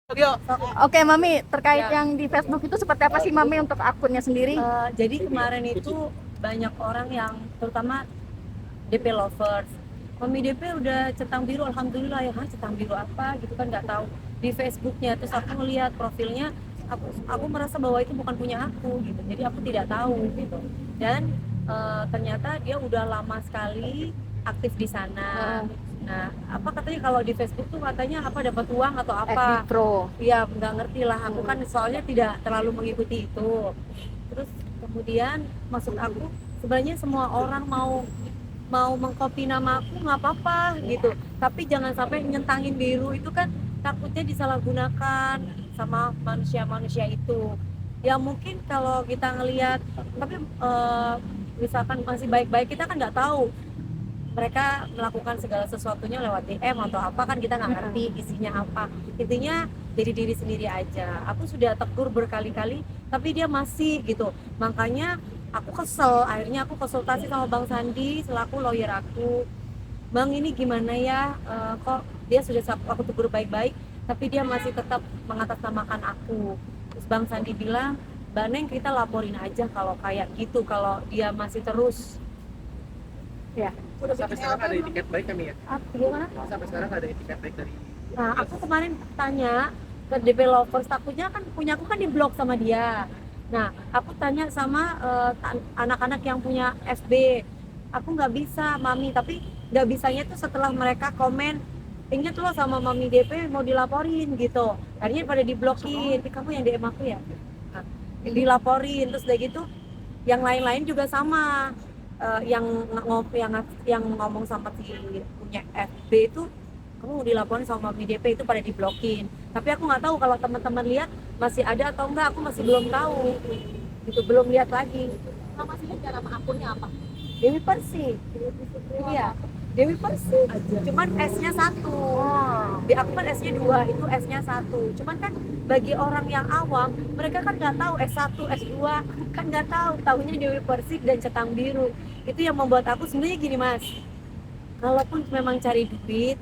Oke, Mami, terkait yang di Facebook itu seperti apa sih Mami untuk akunnya sendiri? Jadi kemarin itu banyak orang yang terutama DP lovers. Mami DP udah centang biru, alhamdulillah ya. Centang biru apa gitu kan nggak tahu di Facebooknya. Terus aku ngeliat profilnya, aku merasa bahwa itu bukan punya aku gitu. Jadi aku tidak tahu gitu. Dan ternyata dia udah lama sekali aktif di sana. Nah, apa katanya kalau di Facebook tuh katanya apa dapat uang atau FB apa? Pro. Ya nggak ngerti lah. Aku kan soalnya tidak terlalu mengikuti itu. Terus kemudian maksud aku sebenarnya semua orang mau mau mengcopy nama aku nggak apa-apa gitu, tapi jangan sampai nyentangin biru itu kan takutnya disalahgunakan sama manusia-manusia itu. Ya mungkin kalau kita ngelihat, tapi misalkan masih baik-baik, kita kan nggak tahu mereka melakukan segala sesuatunya lewat DM atau apa, kan kita nggak ngerti isinya apa. Intinya jadi diri sendiri aja. Aku sudah tegur berkali-kali tapi dia masih gitu. Makanya aku kesel, akhirnya aku konsultasi sama Bang Sandi selaku lawyer aku. Bang, ini gimana ya, kok dia sudah aku tegur baik-baik tapi dia masih tetap mengatasnamakan aku. Terus Bang Sandi bilang, Mbak Neng, kita laporin aja kalau kayak gitu, kalau dia masih terus. Ya. Sampai sekarang ada etiket baik kami ya? Gimana? Sampai sekarang ada etiket baik dari. Nah, aku kemarin tanya ke developers, takutnya kan punya aku kan diblok sama dia. Nah, aku tanya sama anak-anak yang punya FB, aku nggak bisa Mami, tapi nggak bisanya tuh setelah mereka komen, ingat loh sama Mami DP mau dilaporin gitu. Akhirnya pada diblokin. Kamu yang DM aku ya? Nah, dilaporin. Terus udah gitu yang lain-lain juga sama. Yang ngomong sama si punya FB itu, kamu mau dilaporin sama Mami DP, itu pada diblokin. Tapi aku nggak tahu kalau teman-teman lihat masih ada atau enggak, aku masih belum tahu itu, belum lihat lagi. Masih lihat nama akunnya apa? Dewi Persik. Iya, Dewi Persik. Cuman S-nya satu. Di aku kan S-nya dua, itu S-nya satu. Cuman kan bagi orang yang awam, mereka kan nggak tahu S1, S2, kan nggak tahu. Tahunya Dewi Persik dan Centang Biru. Itu yang membuat aku sebenarnya gini Mas. Kalaupun memang cari duit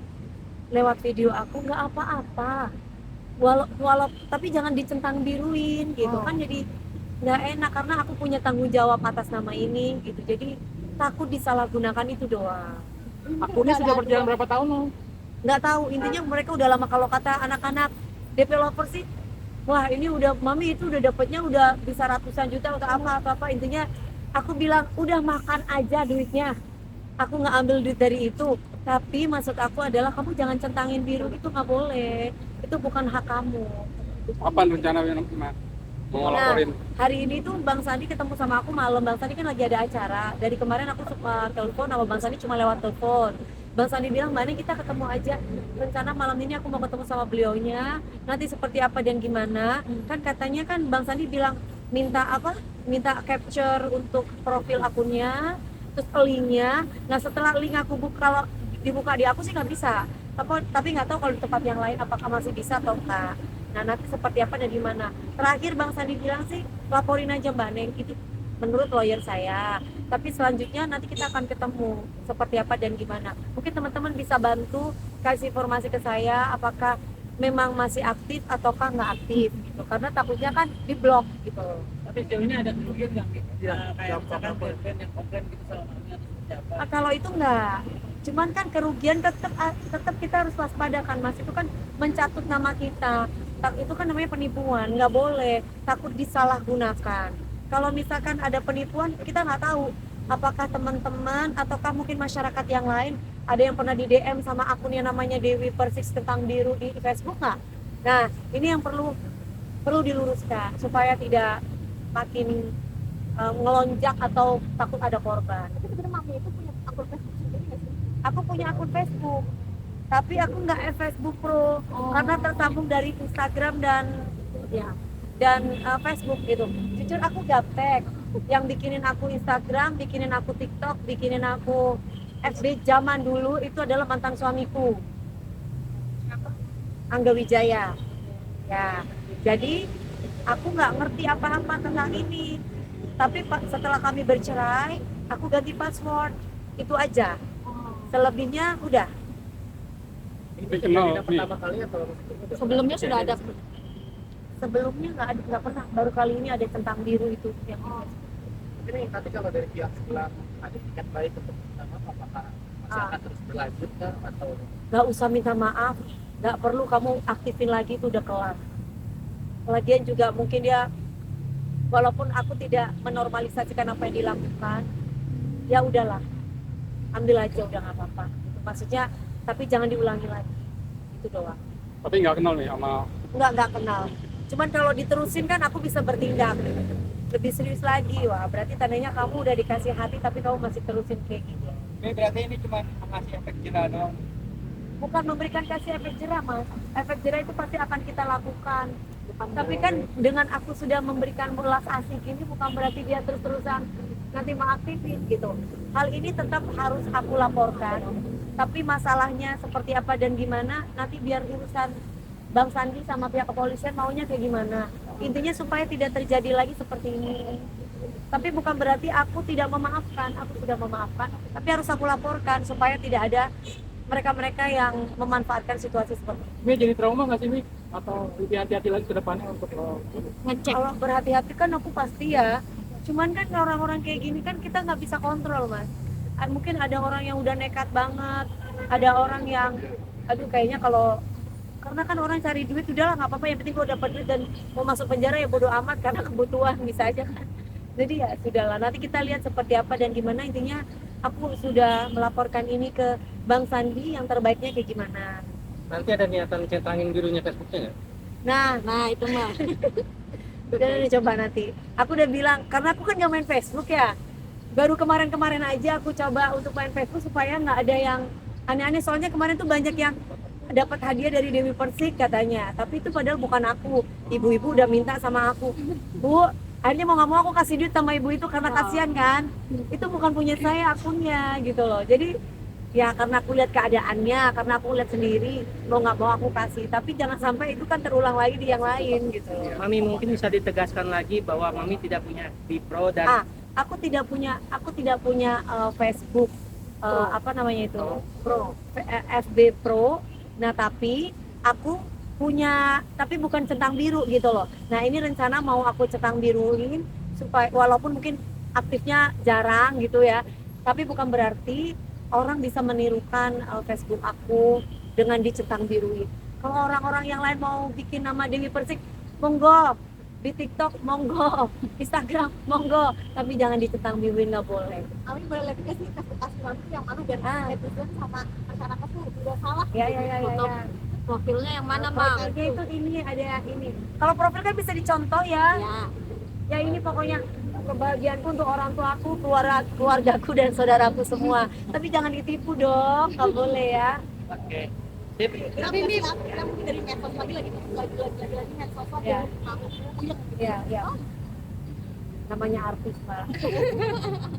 lewat video aku nggak apa-apa. Walau tapi jangan dicentang biruin gitu kan, jadi nggak enak karena aku punya tanggung jawab atas nama ini gitu. Jadi takut disalahgunakan, itu doang. Akunnya sudah berjalan berapa tahun loh? Nggak tahu, intinya mereka udah lama. Kalau kata anak-anak developer sih, wah ini udah Mami itu udah dapetnya udah bisa ratusan juta atau apa. Intinya aku bilang udah makan aja duitnya, aku nggak ambil duit dari itu. Tapi maksud aku adalah kamu jangan centangin biru, itu nggak boleh, itu bukan hak kamu. Apa rencana yang mau Nah, laporin? hari ini tuh Bang Sandi ketemu sama aku malam. Bang Sandi kan lagi ada acara. Dari kemarin aku telepon sama Bang Sandi cuma lewat telepon. Bang Sandi bilang, Mbak Nih, kita ketemu aja. Rencana malam ini aku mau ketemu sama beliaunya. Nanti seperti apa dan gimana. Kan katanya kan Bang Sandi bilang minta apa? Minta capture untuk profil akunnya, terus linknya. Nah setelah link aku buka, kalau dibuka di aku sih nggak bisa. Tapi nggak tahu kalau di tempat yang lain apakah masih bisa atau enggak. Nah nanti seperti apa dan gimana. Terakhir Bang Sandi bilang sih laporin aja Mbak Neng, itu menurut lawyer saya. Tapi selanjutnya nanti kita akan ketemu seperti apa dan gimana. Mungkin teman-teman bisa bantu kasih informasi ke saya apakah memang masih aktif ataukah nggak aktif gitu. Karena takutnya kan diblok gitu. Tapi sejauh ini ada kerugian nggak gitu? Kayak misalkan band yang komplain gitu sama Mami atau seperti apa? Kalau itu enggak, cuman kan kerugian tetap kita harus waspada kan Mas. Itu kan mencatut nama kita, itu kan namanya penipuan, nggak boleh, takut disalahgunakan. Kalau misalkan ada penipuan, kita nggak tahu apakah teman-teman ataukah mungkin masyarakat yang lain ada yang pernah di DM sama akun yang namanya Dewi Persik Centang Biru di Facebook nggak? Nah ini yang perlu perlu diluruskan supaya tidak makin ngelonjak atau takut ada korban. Tapi sebenarnya Mami itu punya akun Facebook sendiri nggak sih? Aku punya akun Facebook, tapi aku nggak Facebook Pro karena tersambung dari Instagram dan ya Facebook gitu. Jujur aku gaptek. Yang bikinin aku Instagram, bikinin aku TikTok, bikinin aku FB zaman dulu itu adalah mantan suamiku, Angga Wijaya. Ya, jadi aku nggak ngerti apa-apa tentang ini. Tapi setelah kami bercerai, aku ganti password, itu aja. Selebihnya udah Ini kenal nih. pertama kali atau Sebelumnya sudah ada. Sebelumnya nggak pernah, baru kali ini ada centang biru itu yang ini nanti kalau dari pihak sekolah ada tiket baik untuk pertama apakah masih akan terus berlanjut kah atau nggak usah minta maaf, nggak perlu kamu aktifin lagi, itu udah kelar. Lagian juga mungkin dia, walaupun aku tidak menormalisasikan apa yang dilakukan, ya udahlah, ambil aja, udah nggak apa-apa gitu. Maksudnya, tapi jangan diulangi lagi, itu doang. Tapi nggak kenal nih sama Nggak kenal, cuman kalau diterusin kan aku bisa bertindak lebih serius lagi. Wah, berarti tandanya kamu udah dikasih hati tapi kamu masih terusin kayak gini. ini berarti ini cuma mengasih efek jerah doang. Bukan memberikan kasih efek jerah, Mas. Efek jerah itu pasti akan kita lakukan. Tapi kan dengan aku sudah memberikan belas asih ini bukan berarti dia terus-terusan nanti mengaktifin gitu. Hal ini tetap harus aku laporkan. Tapi masalahnya seperti apa dan gimana nanti biar urusan Bang Sandi sama pihak kepolisian maunya kayak gimana. Intinya supaya tidak terjadi lagi seperti ini. Tapi bukan berarti aku tidak memaafkan, aku sudah memaafkan, tapi harus aku laporkan supaya tidak ada mereka-mereka yang memanfaatkan situasi seperti ini. Ini jadi trauma nggak sih, Mi? Atau lebih hati-hati lagi ke depannya untuk Ngecek. Kalau berhati-hati kan aku pasti ya. Cuman kan orang-orang kayak gini kan kita nggak bisa kontrol, Mas. Mungkin ada orang yang udah nekat banget, ada orang yang, aduh kayaknya kalau, karena kan orang cari duit udahlah nggak apa-apa, yang penting gue dapat duit dan mau masuk penjara ya bodo amat karena kebutuhan bisa aja kan. Jadi ya sudahlah, nanti kita lihat seperti apa dan gimana. Intinya aku sudah melaporkan ini ke Bang Sandi, yang terbaiknya kayak gimana. nanti ada niatan centangin birunya Facebooknya nggak? Nah itu mah. Udah coba nanti. Aku udah bilang, karena aku kan nggak main Facebook ya. Baru kemarin-kemarin aja aku coba untuk main Facebook supaya nggak ada yang aneh-aneh. Soalnya kemarin tuh banyak yang dapat hadiah dari Dewi Persik katanya. Tapi itu padahal bukan aku. Ibu-ibu udah minta sama aku, Bu, akhirnya mau nggak mau aku kasih duit sama ibu itu karena kasihan kan. Itu bukan punya saya akunnya gitu loh. Jadi ya karena aku lihat keadaannya, karena aku lihat sendiri, mau nggak mau aku kasih. Tapi jangan sampai itu kan terulang lagi di yang lain gitu. Mami mungkin bisa ditegaskan lagi bahwa Mami tidak punya Bipro dan Aku tidak punya Facebook apa namanya itu FB Pro. Nah tapi aku punya, tapi bukan centang biru gitu loh. Nah ini rencana mau aku centang biruin supaya walaupun mungkin aktifnya jarang gitu ya, tapi bukan berarti orang bisa menirukan Facebook aku dengan dicentang biruin. Kalau orang-orang yang lain mau bikin nama Dewi Persik, monggo. Di TikTok monggo, Instagram monggo, tapi jangan dicentang biruin, nggak boleh. Kami boleh lihat ke sih kasih Mami yang mana biar netizen sama masyarakat tuh udah salah. Ya. Untuk profilnya yang mana, Mam? Profilnya itu ini ada ini. Kalau profil kan bisa dicontoh ya. Ya. Ya ini pokoknya kebahagiaanku untuk orang tuaku, keluargaku dan saudaraku semua. Tapi jangan ditipu dong, nggak boleh ya. oke. Sip. Tapi Mi, kita mungkin dari medsos lagi medsos lagi Ya. aku puyeng. Ya. Namanya artis, Pak.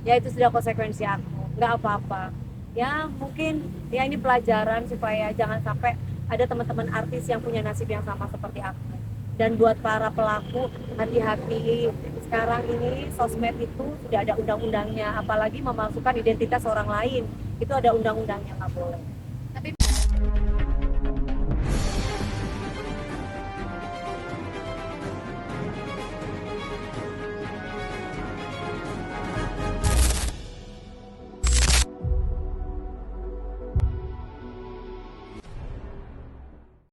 Ya itu sudah konsekuensi aku. Nggak apa-apa. Ya mungkin ya ini pelajaran supaya jangan sampai ada teman-teman artis yang punya nasib yang sama seperti aku. Dan buat para pelaku, hati-hati. Sekarang ini sosmed itu sudah ada undang-undangnya, apalagi memasukkan identitas orang lain. Itu ada undang-undangnya, nggak boleh. Tapi